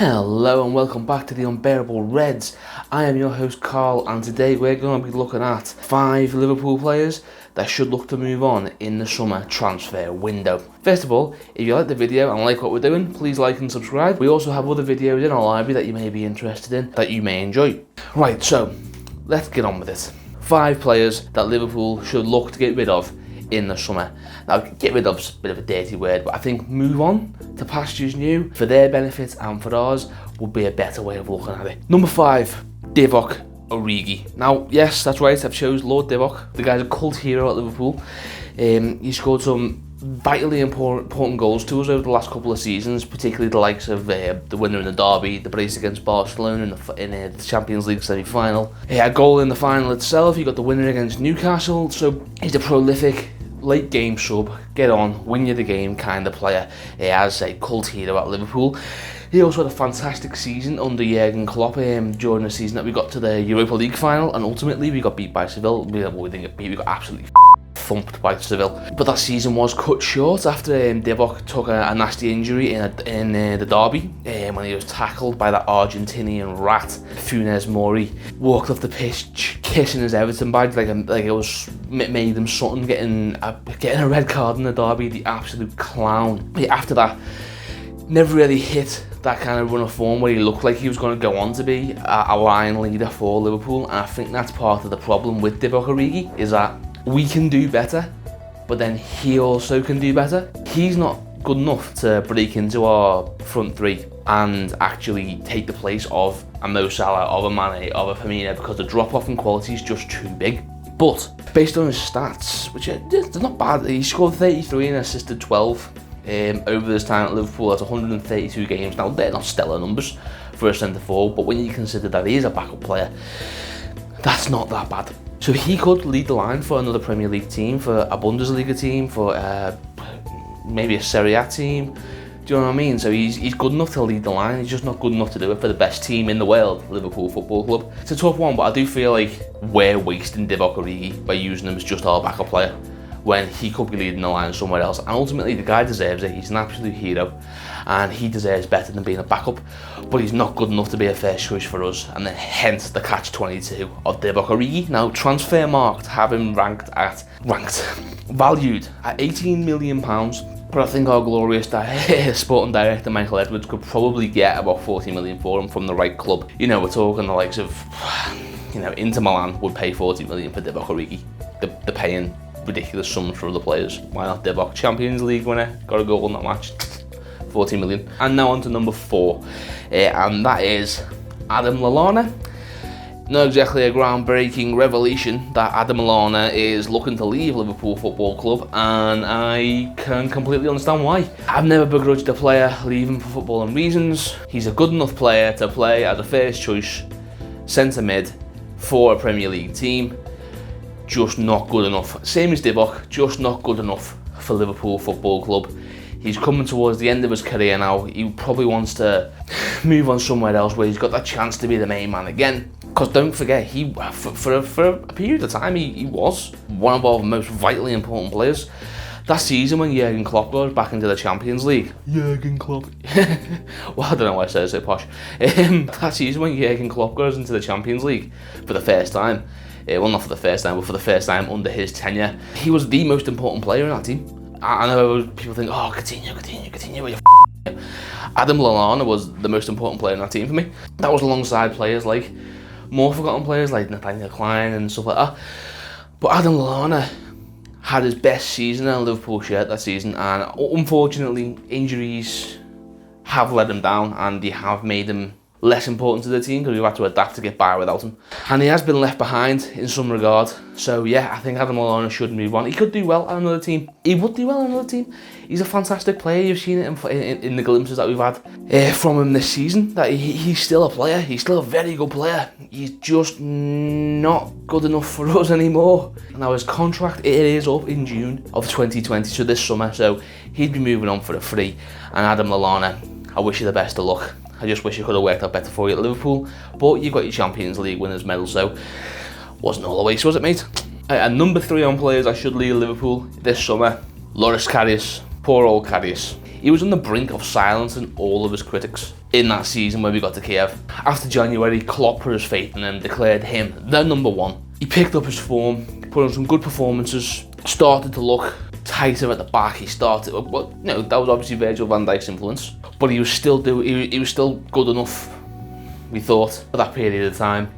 Hello and welcome back to the Unbearable Redz. I am your host Carl, and today we're going to be looking at 5 Liverpool players that should look to move on in the summer transfer window. First of all, if you like the video and like what we're doing, please like and subscribe. We also have other videos in our library that you may be interested in, that you may enjoy. Right, so let's get on with it. 5 players that Liverpool should look to get rid of in the summer. Now, get rid of's a bit of a dirty word, but I think move on to pastures new for their benefit and for ours would be a better way of looking at it. Number 5, Divock Origi. Now, yes, that's right, I've chose Lord Divock. The guy's a cult hero at Liverpool. He scored some vitally important goals to us over the last couple of seasons, particularly the likes of the winner in the derby, the brace against Barcelona in the Champions League semi-final. He had a goal in the final itself. He got the winner against Newcastle. So he's a prolific late game sub, get on, win you the game kind of player. He has a cult hero at Liverpool. He also had a fantastic season under Jurgen Klopp during the season that we got to the Europa League final, and ultimately we got beat by Seville. We didn't get beat, we got absolutely thumped by Seville. But that season was cut short after Divock took a nasty injury in the derby when he was tackled by that Argentinian rat, Funes Mori. Walked off the pitch kissing his Everton badge like it was made him something, getting a red card in the derby, the absolute clown. After that, never really hit that kind of run of form where he looked like he was going to go on to be a line leader for Liverpool, and I think that's part of the problem with Divock Origi, is that we can do better, but then he also can do better. He's not good enough to break into our front three and actually take the place of a Mo Salah, of a Mane, of a Firmino, because the drop-off in quality is just too big. But based on his stats, which are they're not bad, he scored 33 and assisted 12 over his time at Liverpool. That's 132 games. Now, they're not stellar numbers for a centre-forward, but when you consider that he is a backup player, that's not that bad. So he could lead the line for another Premier League team, for a Bundesliga team, for maybe a Serie A team. Do you know what I mean? So he's good enough to lead the line. He's just not good enough to do it for the best team in the world, Liverpool Football Club. It's a tough one, but I do feel like we're wasting Divock Origi by using him as just our backup player, when he could be leading the line somewhere else. And ultimately, the guy deserves it. He's an absolute hero, and he deserves better than being a backup, but he's not good enough to be a first choice for us, and then hence the catch-22 of Divock Origi. Now, Transfermarkt have him valued at £18 million, but I think our glorious sporting director Michael Edwards could probably get about 40 million for him from the right club. You know, we're talking the likes of, Inter Milan would pay 40 million for Divock Origi. They're paying ridiculous sums for other players. Why not Divock? Champions League winner, got a goal in that match, 40 million. And now on to number 4, and that is Adam Lallana. Not exactly a groundbreaking revelation that Adam Lallana is looking to leave Liverpool Football Club, and I can completely understand why. I've never begrudged a player leaving for footballing reasons. He's a good enough player to play as a first choice centre mid for a Premier League team. Just not good enough. Same as Divock, just not good enough for Liverpool Football Club. He's coming towards the end of his career now. He probably wants to move on somewhere else where he's got that chance to be the main man again. Because don't forget, he for a period of time, he was one of our most vitally important players. That season when Jurgen Klopp goes back into the Champions League. Jurgen Klopp. Well, I don't know why I said it so posh. That season when Jurgen Klopp goes into the Champions League for the first time. Well, not for the first time, but for the first time under his tenure. He was the most important player in that team. I know people think, oh, Coutinho, where you Adam Lallana was the most important player in that team for me. That was alongside players like, more forgotten players like Nathaniel Klein and stuff like that. But Adam Lallana had his best season in a Liverpool shirt that season, and unfortunately, injuries have let him down, and they have made him less important to the team because we've had to adapt to get by without him. And he has been left behind in some regard. So yeah, I think Adam Lallana should move on. He could do well at another team. He would do well at another team. He's a fantastic player. You've seen it in the glimpses that we've had from him this season. That he's still a player. He's still a very good player. He's just not good enough for us anymore. Now his contract, it is up in June of 2020, so this summer. So he'd be moving on for a free. And Adam Lallana, I wish you the best of luck. I just wish it could have worked out better for you at Liverpool, but you've got your Champions League winners medal, so wasn't all the waste, was it, mate? And number 3 on players I should leave Liverpool this summer, Loris Karius. Poor old Karius. He was on the brink of silencing all of his critics in that season when we got to Kiev. After January, Klopp put his faith in him, declared him the #1. He picked up his form, put on some good performances, started to look tighter at the back. He started, well, you know, that was obviously Virgil van Dijk's influence, but he was still he was still good enough, we thought, for that period of time.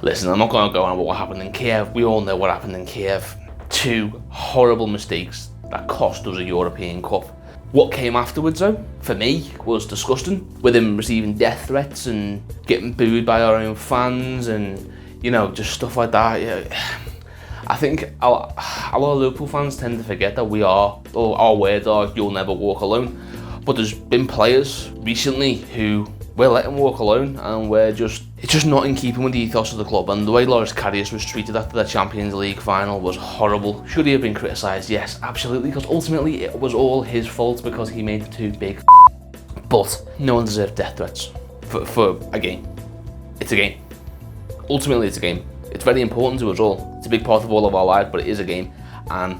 Listen, I'm not going to go on about what happened in Kiev. We all know what happened in Kiev. 2 horrible mistakes that cost us a European Cup. What came afterwards, though, for me, was disgusting, with him receiving death threats and getting booed by our own fans and, you know, just stuff like that. Yeah. I think a lot of Liverpool fans tend to forget that our words are, "You'll never walk alone." But there's been players recently who we're letting walk alone, and it's just not in keeping with the ethos of the club. And the way Loris Karius was treated after the Champions League final was horrible. Should he have been criticised? Yes, absolutely, because ultimately it was all his fault because he made 2 big but no one deserved death threats for a game. It's a game. Ultimately, it's a game. It's very important to us all. It's a big part of all of our lives, but it is a game, and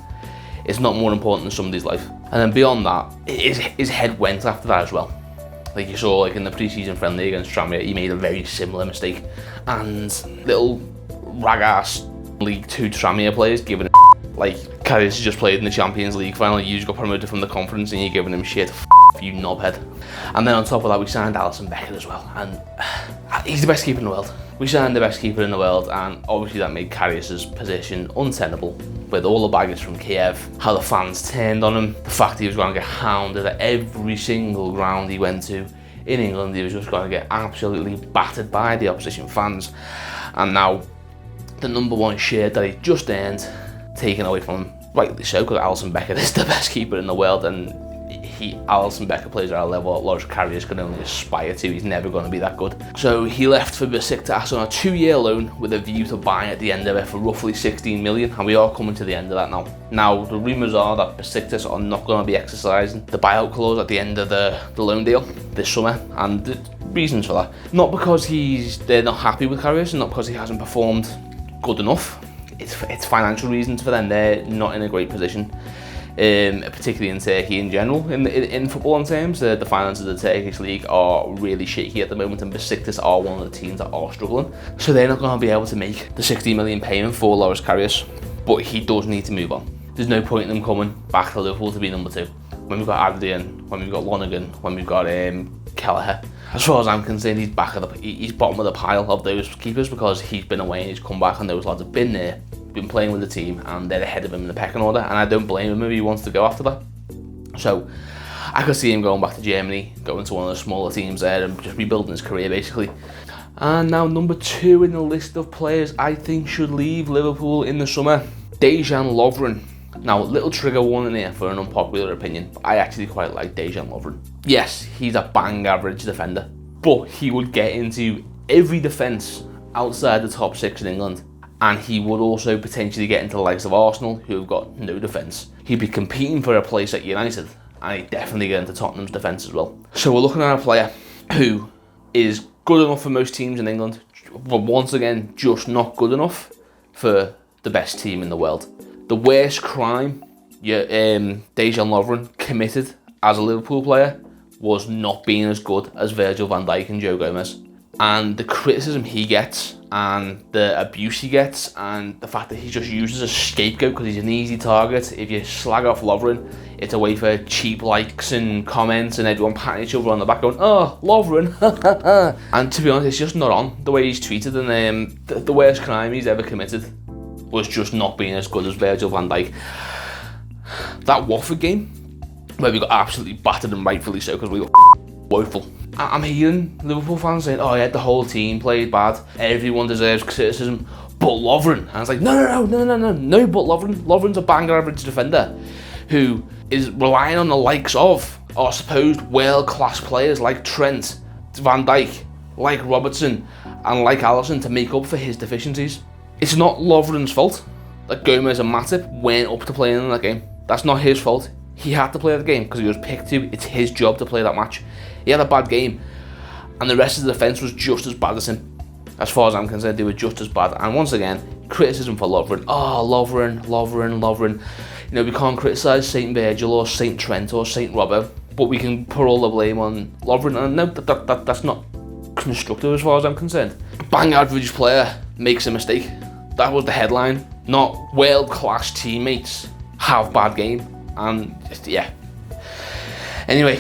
it's not more important than somebody's life. And then beyond that, his head went after that as well. Like you saw, like in the pre-season friendly against Tranmere, he made a very similar mistake. And little rag-ass League 2 Tranmere players giving him like, Karius just played in the Champions League final, you just got promoted from the conference and you're giving him shit. You knobhead. And then on top of that, we signed Alisson Becker as well, and he's the best keeper in the world. We signed the best keeper in the world, and obviously that made Karius's position untenable. With all the baggage from Kiev, how the fans turned on him, the fact he was going to get hounded at every single ground he went to in England, he was just going to get absolutely battered by the opposition fans. And now the #1 shirt that he just earned taken away from him, rightly so, because Alisson Becker is the best keeper in the world, and Alisson Becker plays at a level that Loris Karius can only aspire to. He's never going to be that good. So he left for Besiktas on a 2-year loan with a view to buy at the end of it for roughly 16 million, and we are coming to the end of that now. Now, the rumours are that Besiktas are not going to be exercising the buyout clause at the end of the loan deal this summer, and the reasons for that. Not because they're not happy with Karius, and not because he hasn't performed good enough. It's financial reasons for them. They're not in a great position. Particularly in Turkey in general. In football terms, the finances of the Turkish league are really shaky at the moment, and Besiktas are one of the teams that are struggling. So they're not going to be able to make the 60 million payment for Loris Karius, but he does need to move on. There's no point in them coming back to Liverpool to be #2. When we've got Adrian, when we've got Lonergan, when we've got Kelleher. As far as I'm concerned, he's bottom of the pile of those keepers, because he's been away and he's come back, and those lads have been there, been playing with the team, and they're ahead of him in the pecking order, and I don't blame him if he wants to go after that. So I could see him going back to Germany, going to one of the smaller teams there and just rebuilding his career basically. And now #2 in the list of players I think should leave Liverpool in the summer, Dejan Lovren. Now, little trigger warning here for an unpopular opinion, but I actually quite like Dejan Lovren. Yes, he's a bang average defender, but he would get into every defence outside the top 6 in England, and he would also potentially get into the likes of Arsenal, who have got no defence. He'd be competing for a place at United, and he'd definitely get into Tottenham's defence as well. So we're looking at a player who is good enough for most teams in England, but once again, just not good enough for the best team in the world. The worst crime Dejan Lovren committed as a Liverpool player was not being as good as Virgil van Dijk and Joe Gomez. And the criticism he gets, and the abuse he gets, and the fact that he's just used as a scapegoat because he's an easy target. If you slag off Lovren, it's a way for cheap likes and comments and everyone patting each other on the back going, "Oh, Lovren." And to be honest, it's just not on the way he's treated, and the worst crime he's ever committed was just not being as good as Virgil van Dijk. That Watford game, where we got absolutely battered, and rightfully so, because we got woeful. I'm hearing Liverpool fans saying, "Oh yeah, the whole team played bad, everyone deserves criticism, but Lovren." And I was like, no, but Lovren's a banger average defender who is relying on the likes of our supposed world-class players like Trent, Van Dijk, like Robertson, and like Alisson to make up for his deficiencies. It's not Lovren's fault that Gomez and Matip weren't up to playing in that game. That's not his fault. He had to play the game because he was picked to. It's his job to play that match. He had a bad game, and the rest of the defence was just as bad as him. As far as I'm concerned, they were just as bad. And once again, criticism for Lovren. Oh, Lovren. You know, we can't criticise St Virgil or St Trent or St Robbo, but we can put all the blame on Lovren, and no, that's not constructive as far as I'm concerned. Bang average player makes a mistake. That was the headline, not world-class teammates have bad game, and yeah. Anyway,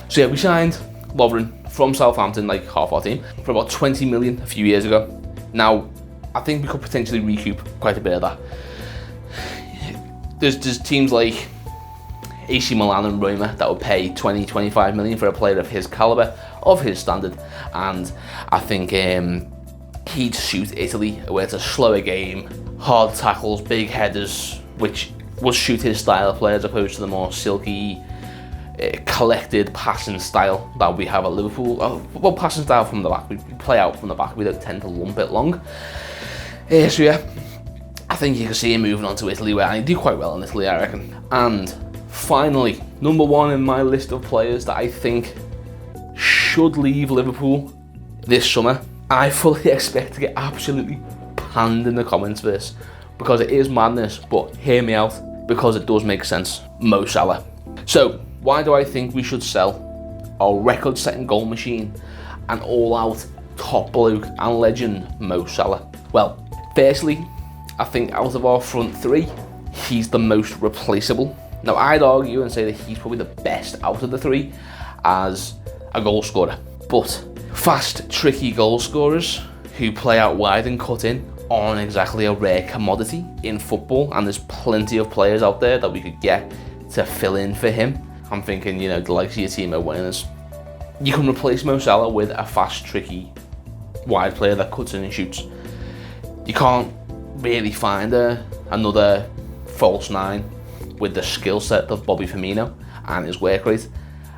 so yeah, we signed Lovren from Southampton, like half our team, for about 20 million a few years ago. Now, I think we could potentially recoup quite a bit of that. There's teams like AC Milan and Roma that would pay 20-25 million for a player of his calibre, of his standard, and I think he'd suit Italy, where it's a slower game, hard tackles, big headers, which will suit his style of play as opposed to the more silky, collected passing style that we have at Liverpool. Well, passing style from the back, we play out from the back, we don't tend to lump it long. So yeah, I think you can see him moving on to Italy, where I do quite well in Italy, I reckon. And finally, number one in my list of players that I think should leave Liverpool this summer. I fully expect to get absolutely panned in the comments for this, because it is madness, but hear me out, because it does make sense. Mo Salah. So, why do I think we should sell our record-setting goal machine and all-out top bloke and legend Mo Salah? Well, firstly, I think out of our front three, he's the most replaceable. Now, I'd argue and say that he's probably the best out of the three as a goal scorer. But fast, tricky goal scorers who play out wide and cut in aren't exactly a rare commodity in football, and there's plenty of players out there that we could get to fill in for him. I'm thinking, you know, the likes of your Timo Werners. You can replace Mo Salah with a fast, tricky, wide player that cuts in and shoots. You can't really find another false nine with the skill set of Bobby Firmino and his work rate,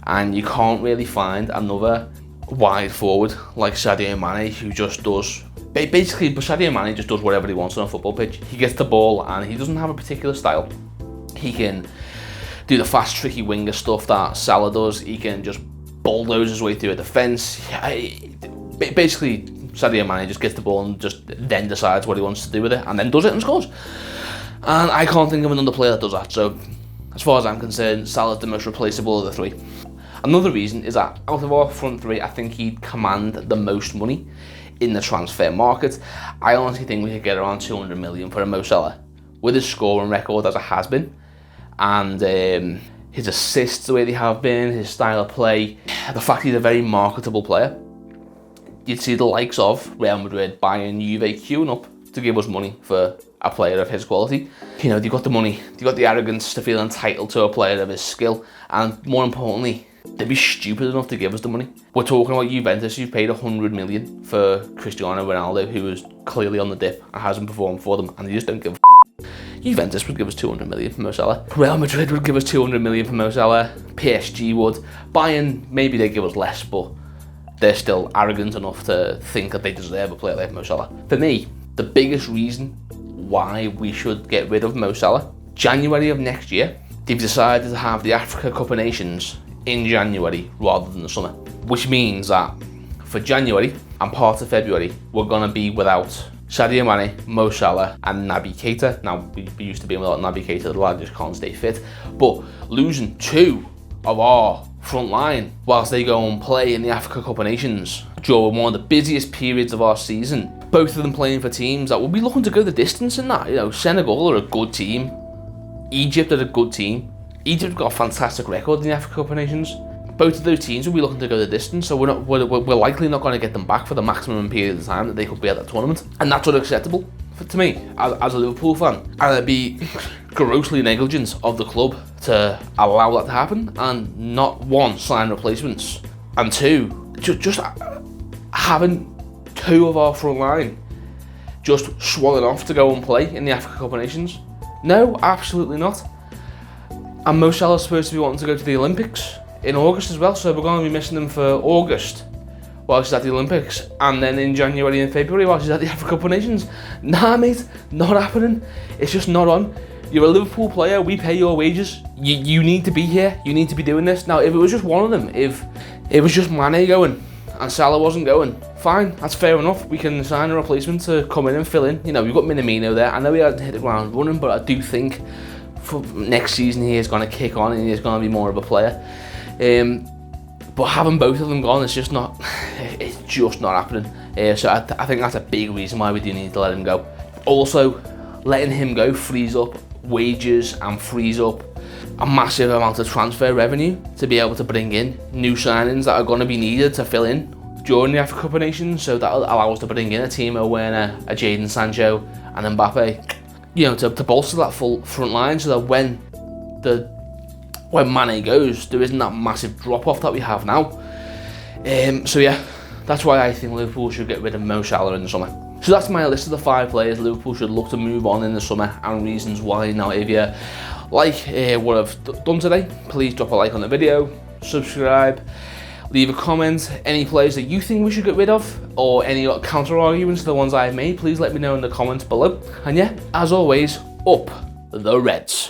and you can't really find another wide forward like Sadio Mane, who just does basically. Sadio Mane just does whatever he wants on a football pitch. He gets the ball and he doesn't have a particular style. He can do the fast, tricky winger stuff that Salah does. He can just bulldoze his way through a defence. Basically, Sadio Mane just gets the ball and just then decides what he wants to do with it, and then does it and scores. And I can't think of another player that does that. So, as far as I'm concerned, Salah's the most replaceable of the three. Another reason is that out of our front three, I think he'd command the most money in the transfer market. I honestly think we could get around 200 million for a Mo Salah, with his scoring record as it has been, and his assists the way they have been, his style of play, the fact he's a very marketable player. You'd see the likes of Real Madrid, Bayern, Juve queuing up to give us money for a player of his quality. You know, they've got the money, they've got the arrogance to feel entitled to a player of his skill, and more importantly, they'd be stupid enough to give us the money. We're talking about Juventus, who've paid 100 million for Cristiano Ronaldo, who is clearly on the dip and hasn't performed for them, and they just don't give a Juventus would give us 200 million for Mo Salah. Real Madrid would give us 200 million for Mo Salah. PSG would. Bayern, maybe they'd give us less, but they're still arrogant enough to think that they deserve a player like Mo Salah. For me, the biggest reason why we should get rid of Mo Salah, January of next year, they've decided to have the Africa Cup of Nations in January rather than the summer, which means that for January and part of February, we're going to be without Sadio Mane, Mo Salah and Naby Keita. Now, we used to be without Naby Keita, the lad just can't stay fit, but losing two of our front line whilst they go and play in the Africa Cup of Nations during one of the busiest periods of our season, both of them playing for teams that will be looking to go the distance in that. You know, Senegal are a good team, Egypt are a good team. Egypt got a fantastic record in the Africa Cup of Nations. Both of those teams will be looking to go the distance, so we're likely not going to get them back for the maximum period of time that they could be at that tournament, and that's unacceptable to me as a Liverpool fan. And it'd be grossly negligent of the club to allow that to happen and not, one, sign replacements, and two, just having two of our front line just swollen off to go and play in the Africa Cup of Nations. No, absolutely not. And Mo Salah's supposed to be wanting to go to the Olympics in August as well, so we're going to be missing him for August whilst he's at the Olympics, and then in January and February whilst he's at the Africa Cup of Nations. Nah, mate, not happening. It's just not on. You're a Liverpool player, we pay your wages. You need to be here, you need to be doing this. Now, if it was just one of them, if it was just Mane going and Salah wasn't going, fine, that's fair enough. We can sign a replacement to come in and fill in. You know, we've got Minamino there. I know he hasn't hit the ground running, but I do think for next season he is going to kick on and he's going to be more of a player. But having both of them gone, it's just not happening. So I think that's a big reason why we do need to let him go. Also, letting him go frees up wages and frees up a massive amount of transfer revenue to be able to bring in new signings that are going to be needed to fill in during the Africa Cup of Nations. So that'll allow us to bring in a Timo Werner, a Jadon Sancho and Mbappe, you know, to bolster that full front line, so that when Mane goes, there isn't that massive drop off that we have now. So yeah, that's why I think Liverpool should get rid of Mo Salah in the summer. So that's my list of the 5 players Liverpool should look to move on in the summer and reasons why. Now, if you like what I've done today, please drop a like on the video, subscribe, leave a comment. Any players that you think we should get rid of, or any counter arguments to the ones I've made, please let me know in the comments below. And yeah, as always, up the Reds.